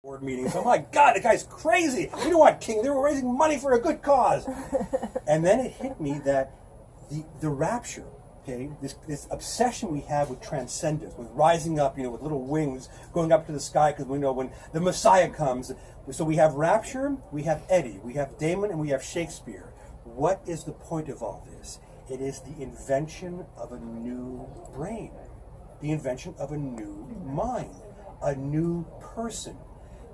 board meetings. Oh my God, the guy's crazy. You know what, King? They were raising money for a good cause. And then it hit me that the rapture, okay, this obsession we have with transcendence, with rising up, with little wings going up to the sky, because we know when the Messiah comes. So we have rapture, we have Eddy, we have Daemon, and we have Shakespeare. What is the point of all this? It is the invention of a new brain, the invention of a new mind, a new person.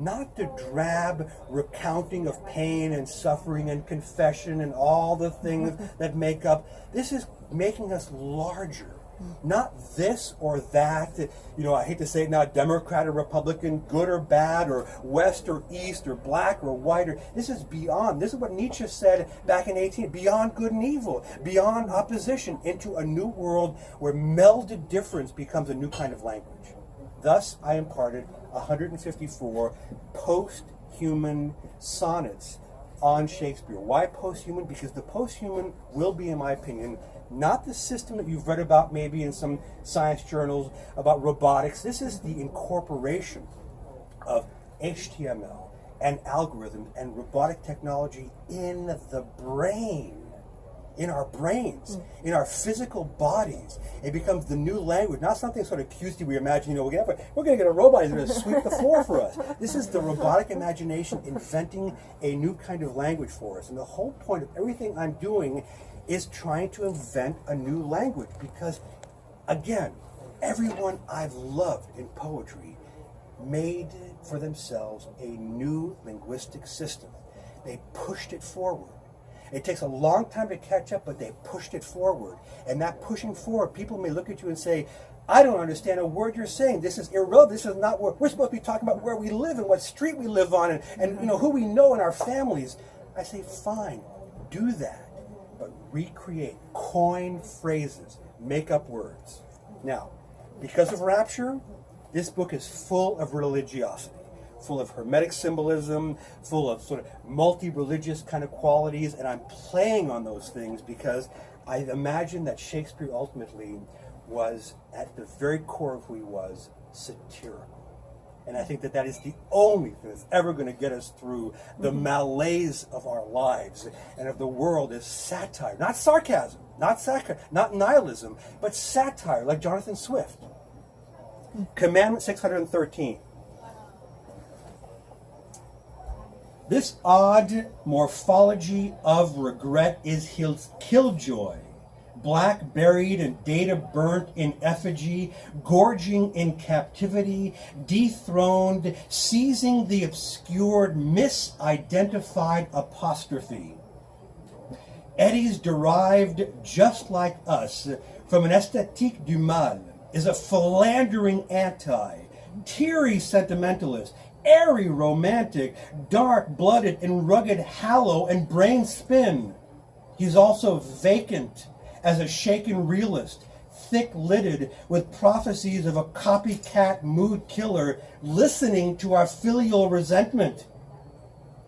Not the drab recounting of pain and suffering and confession and all the things that make up. This is making us larger. Not this or that. I hate to say it now, Democrat or Republican, good or bad, or West or East, or black or white. This is beyond. This is what Nietzsche said back in 18, beyond good and evil, beyond opposition, into a new world where melded difference becomes a new kind of language. Thus, I imparted 154 post-human sonnets on Shakespeare. Why post-human? Because the post-human will be, in my opinion, not the system that you've read about maybe in some science journals about robotics. This is the incorporation of HTML and algorithms and robotic technology in the brain. In our brains, in our physical bodies. It becomes the new language, not something sort of cutesy we imagine, we're going to get a robot who's going to sweep the floor for us. This is the robotic imagination inventing a new kind of language for us. And the whole point of everything I'm doing is trying to invent a new language, because, again, everyone I've loved in poetry made for themselves a new linguistic system. They pushed it forward. It takes a long time to catch up, but they pushed it forward. And that pushing forward, people may look at you and say, I don't understand a word you're saying. This is irrelevant. This is not where we're supposed to be talking about, where we live and what street we live on and who we know in our families. I say, fine, do that. But recreate, coin phrases, make up words. Now, because of Rapture, this book is full of religiosity, full of hermetic symbolism, full of sort of multi-religious kind of qualities, and I'm playing on those things because I imagine that Shakespeare ultimately was, at the very core of who he was, satirical. And I think that that is the only thing that's ever going to get us through the malaise of our lives and of the world, is satire, not sarcasm, not nihilism, but satire, like Jonathan Swift. Commandment 613. This odd morphology of regret is his killjoy, black buried and data burnt in effigy, gorging in captivity, dethroned, seizing the obscured, misidentified apostrophe. Eddy's derived, just like us, from an esthétique du mal, is a philandering anti, teary sentimentalist, airy romantic, dark-blooded and rugged hallow and brain spin. He's also vacant as a shaken realist, thick-lidded with prophecies of a copycat mood killer listening to our filial resentment.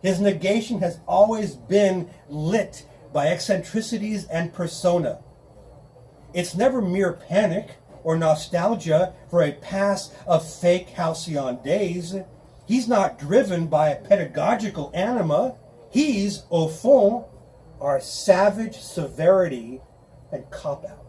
His negation has always been lit by eccentricities and persona. It's never mere panic or nostalgia for a past of fake halcyon days. He's not driven by a pedagogical anima. He's, au fond, our savage severity and cop-out.